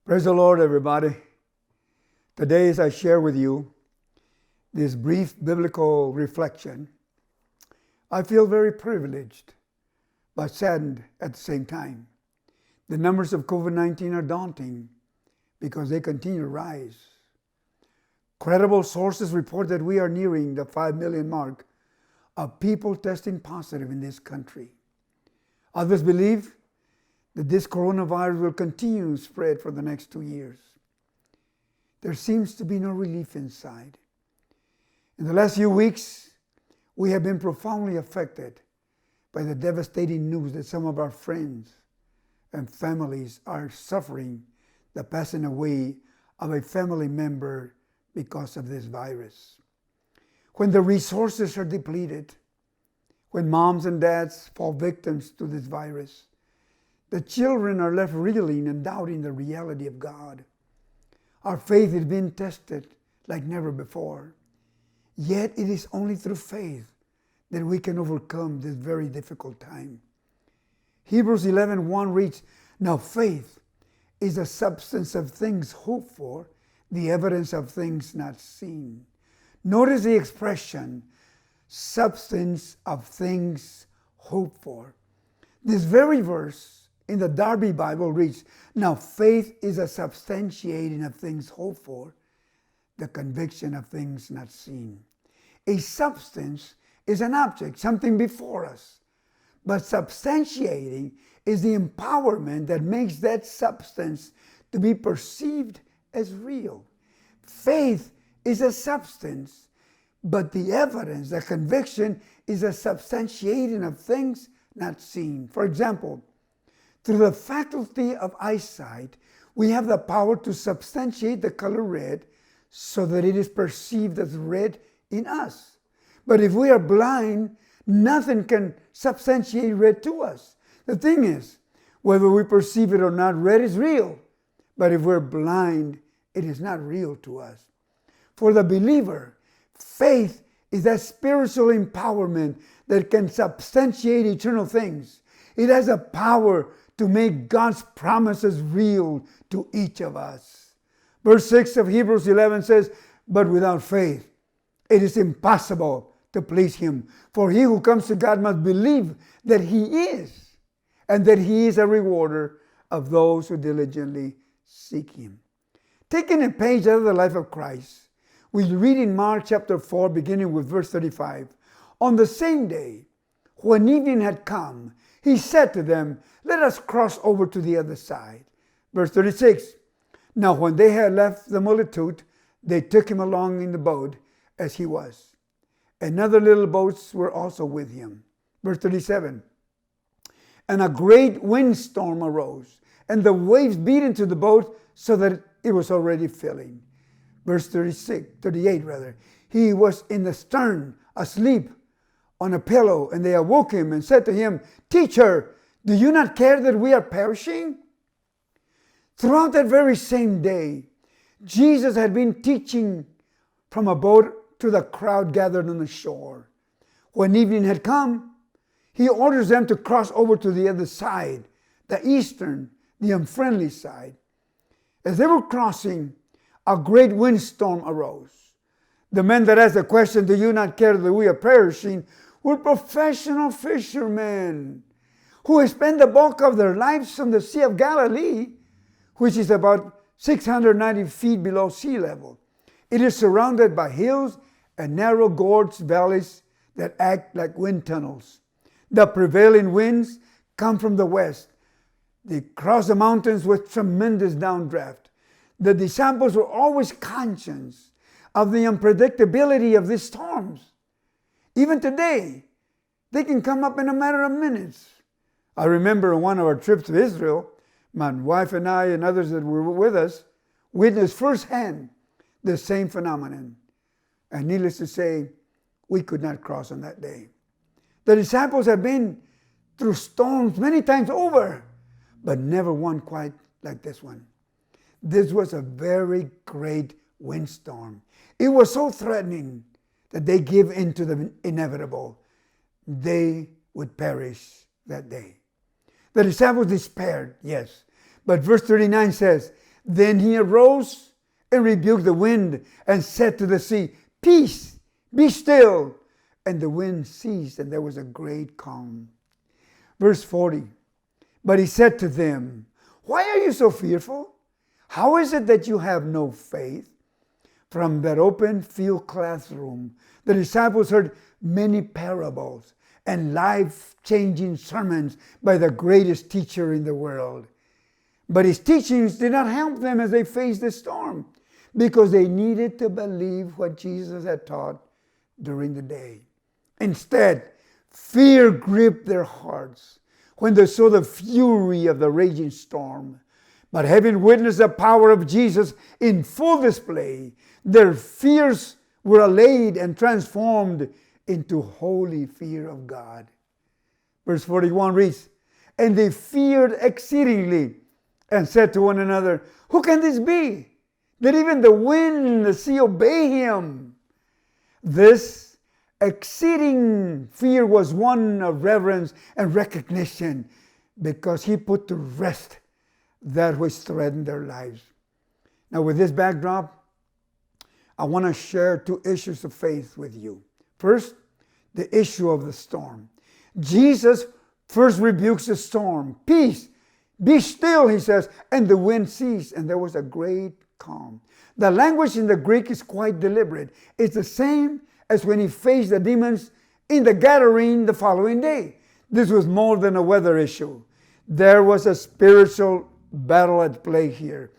Praise the Lord, everybody. Today, as I share with you this brief biblical reflection, I feel very privileged, but saddened at the same time. The numbers of COVID-19 are daunting because they continue to rise. Credible sources report that we are nearing the 5 million mark of people testing positive in this country. Others believe that this coronavirus will continue to spread for the next 2 years. There seems to be no relief in sight. In the last few weeks, we have been profoundly affected by the devastating news that some of our friends and families are suffering the passing away of a family member because of this virus. When the resources are depleted, when moms and dads fall victims to this virus, the children are left reeling and doubting the reality of God. Our faith is being tested like never before. Yet it is only through faith that we can overcome this very difficult time. Hebrews 11:1 reads, "Now faith is the substance of things hoped for, the evidence of things not seen." Notice the expression, substance of things hoped for. This very verse in the Darby Bible reads, "Now faith is a substantiating of things hoped for, the conviction of things not seen." A substance is an object, something before us. But substantiating is the empowerment that makes that substance to be perceived as real. Faith is a substance, but the evidence, the conviction, is a substantiating of things not seen. For example, through the faculty of eyesight, we have the power to substantiate the color red so that it is perceived as red in us. But if we are blind, nothing can substantiate red to us. The thing is, whether we perceive it or not, red is real. But if we're blind, it is not real to us. For the believer, faith is that spiritual empowerment that can substantiate eternal things. It has a power to make God's promises real to each of us. Verse 6 of Hebrews 11 says, "But without faith, it is impossible to please Him. For he who comes to God must believe that He is, and that He is a rewarder of those who diligently seek Him." Taking a page out of the life of Christ, we read in Mark chapter 4, beginning with verse 35, "On the same day, when evening had come, He said to them, 'Let us cross over to the other side.'" Verse 36, "Now when they had left the multitude, they took Him along in the boat as He was. And other little boats were also with Him." Verse 37, "And a great windstorm arose, and the waves beat into the boat so that it was already filling." Verse 38, "He was in the stern, asleep on a pillow, and they awoke Him and said to Him, 'Teacher, do you not care that we are perishing?'" Throughout that very same day, Jesus had been teaching from a boat to the crowd gathered on the shore. When evening had come, He orders them to cross over to the other side, the eastern, the unfriendly side. As they were crossing, a great windstorm arose. The men that asked the question, "Do you not care that we are perishing?" were professional fishermen who had spent the bulk of their lives on the Sea of Galilee, which is about 690 feet below sea level. It is surrounded by hills and narrow gorged valleys that act like wind tunnels. The prevailing winds come from the west. They cross the mountains with tremendous downdraft. The disciples were always conscious of the unpredictability of these storms. Even today, they can come up in a matter of minutes. I remember on one of our trips to Israel, my wife and I and others that were with us witnessed firsthand the same phenomenon. And needless to say, we could not cross on that day. The disciples have been through storms many times over, but never one quite like this one. This was a very great windstorm. It was so threatening that they give in to the inevitable. They would perish that day. The disciples despaired, yes. But verse 39 says, Then he arose and rebuked the wind and said to the sea, Peace, be still. And the wind ceased, and there was a great calm. Verse 40, but he said to them, Why are you so fearful? How is it that you have no faith? From that open field classroom, the disciples heard many parables and life-changing sermons by the greatest teacher in the world. But his teachings did not help them as they faced the storm, because they needed to believe what Jesus had taught during the day. Instead, fear gripped their hearts when they saw the fury of the raging storm. But having witnessed the power of Jesus in full display, their fears were allayed and transformed into holy fear of God. Verse 41 reads, And they feared exceedingly and said to one another, Who can this be, that even the wind and the sea obey him? This exceeding fear was one of reverence and recognition, because he put to rest that which threatened their lives. Now, with this backdrop, I want to share two issues of faith with you. First, the issue of the storm. Jesus first rebukes the storm. Peace, be still, he says, and the wind ceased, and there was a great calm. The language in the Greek is quite deliberate. It's the same as when he faced the demons in the Gadarene the following day. This was more than a weather issue. There was a spiritual battle at play here.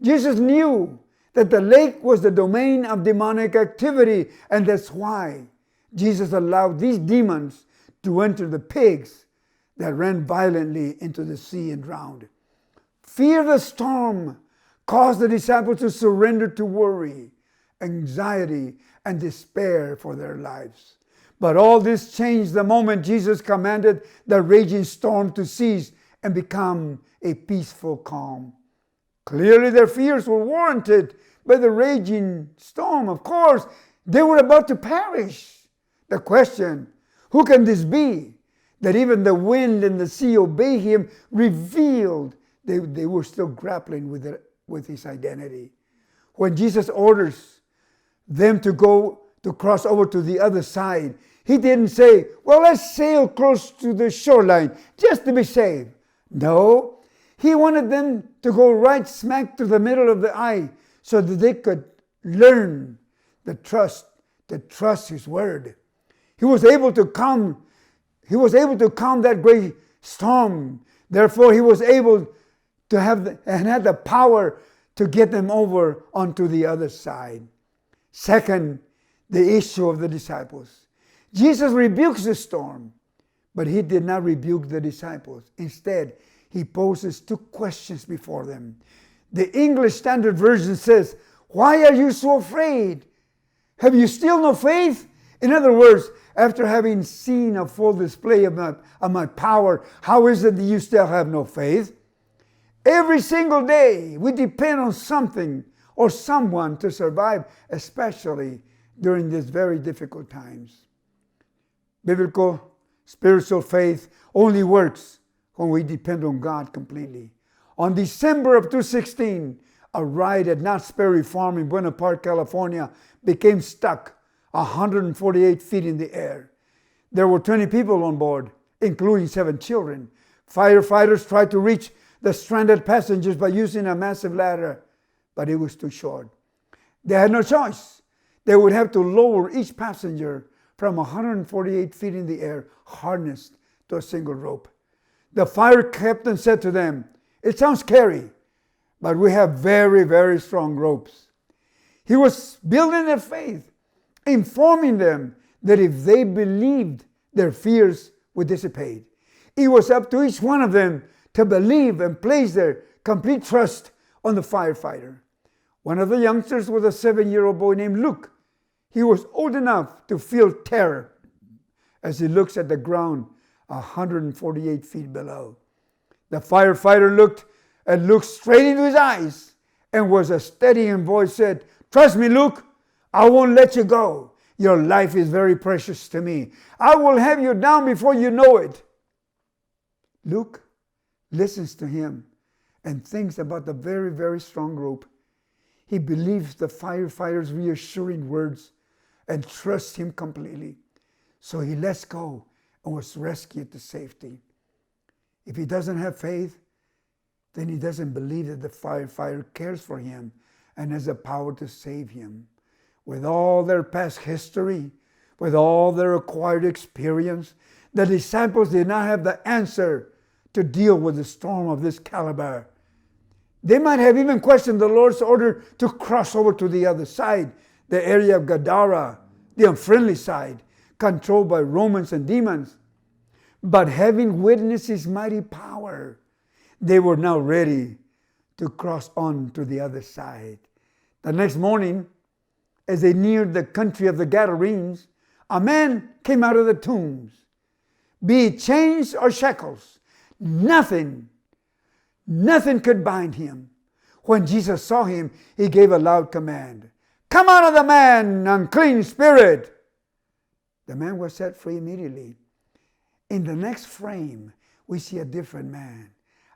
Jesus knew that the lake was the domain of demonic activity, and that's why Jesus allowed these demons to enter the pigs that ran violently into the sea and drowned. Fear of the storm caused the disciples to surrender to worry, anxiety, and despair for their lives. But all this changed the moment Jesus commanded the raging storm to cease and become a peaceful calm. Clearly their fears were warranted by the raging storm. Of course, they were about to perish. The question, who can this be, that even the wind and the sea obey him, revealed they were still grappling with his identity. When Jesus orders them to cross over to the other side, he didn't say, well, let's sail close to the shoreline just to be safe. No, he wanted them to go right smack to the middle of the eye so that they could learn to trust his word. He was able to calm that great storm. Therefore, he was able to have and had the power to get them over onto the other side. Second, the issue of the disciples. Jesus rebukes the storm, but he did not rebuke the disciples. Instead, he poses two questions before them. The English Standard Version says, Why are you so afraid? Have you still no faith? In other words, after having seen a full display of my power, how is it that you still have no faith? Every single day, we depend on something or someone to survive, especially during these very difficult times. Biblical, spiritual faith only works when we depend on God completely. On December of 2016, a ride at Knott's Berry Farm in Buena Park, California, became stuck 148 feet in the air. There were 20 people on board, including 7 children. Firefighters tried to reach the stranded passengers by using a massive ladder, but it was too short. They had no choice. They would have to lower each passenger from 148 feet in the air, harnessed to a single rope. The fire captain said to them, It sounds scary, but we have very, very strong ropes. He was building their faith, informing them that if they believed, their fears would dissipate. It was up to each one of them to believe and place their complete trust on the firefighter. One of the youngsters was a 7-year-old boy named Luke. He was old enough to feel terror as he looks at the ground 148 feet below. The firefighter looked straight into his eyes, and with a steadying voice said, Trust me, Luke, I won't let you go. Your life is very precious to me. I will have you down before you know it. Luke listens to him and thinks about the very, very strong rope. He believes the firefighter's reassuring words and trusts him completely. So he lets go and was rescued to safety. If he doesn't have faith, then he doesn't believe that the firefighter cares for him and has the power to save him. With all their past history, with all their acquired experience, the disciples did not have the answer to deal with the storm of this caliber. They might have even questioned the Lord's order to cross over to the other side, the area of Gadara, the unfriendly side, controlled by Romans and demons. But having witnessed his mighty power, they were now ready to cross on to the other side. The next morning, as they neared the country of the Gadarenes, a man came out of the tombs. Be it chains or shackles, nothing could bind him. When Jesus saw him, he gave a loud command. Come out of the man, unclean spirit! The man was set free immediately. In the next frame, we see a different man,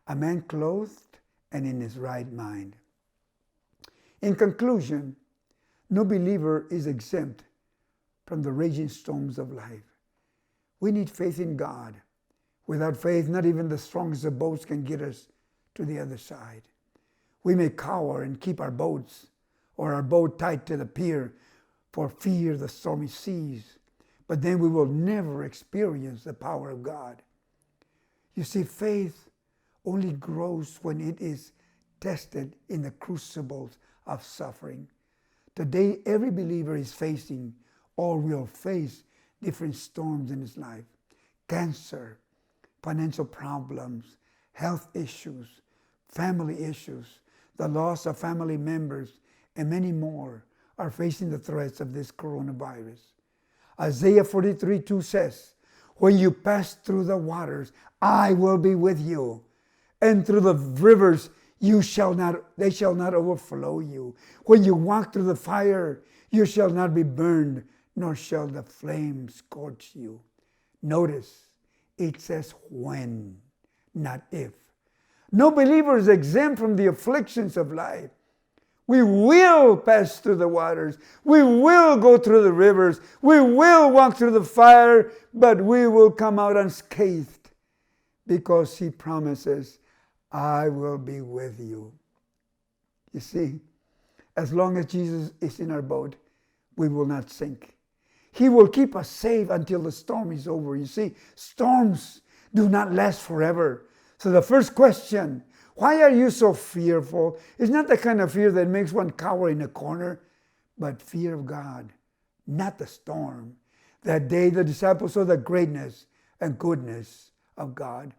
a man clothed and in his right mind. In conclusion, no believer is exempt from the raging storms of life. We need faith in God. Without faith, not even the strongest of boats can get us to the other side. We may cower and keep our boats or our boat tied to the pier for fear of the stormy seas, but then we will never experience the power of God. You see, faith only grows when it is tested in the crucibles of suffering. Today, every believer is facing or will face different storms in his life. Cancer, financial problems, health issues, family issues, the loss of family members, and many more are facing the threats of this coronavirus. Isaiah 43:2 says, when you pass through the waters, I will be with you. And through the rivers, they shall not overflow you. When you walk through the fire, you shall not be burned, nor shall the flames scorch you. Notice, it says when, not if. No believer is exempt from the afflictions of life. We will pass through the waters. We will go through the rivers. We will walk through the fire, but we will come out unscathed because he promises, I will be with you. You see, as long as Jesus is in our boat, we will not sink. He will keep us safe until the storm is over. You see, storms do not last forever. So the first question, why are you so fearful? It's not the kind of fear that makes one cower in a corner, but fear of God, not the storm. That day the disciples saw the greatness and goodness of God.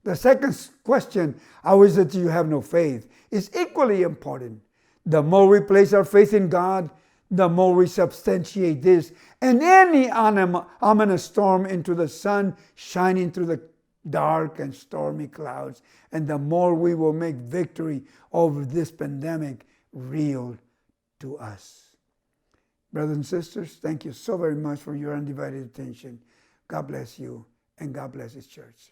The second question, how is it that you have no faith, is equally important. The more we place our faith in God, the more we substantiate this and any ominous storm into the sun shining through the dark and stormy clouds, and the more we will make victory over this pandemic real to us. Brothers and sisters, thank you so very much for your undivided attention. God bless you, and God bless His church.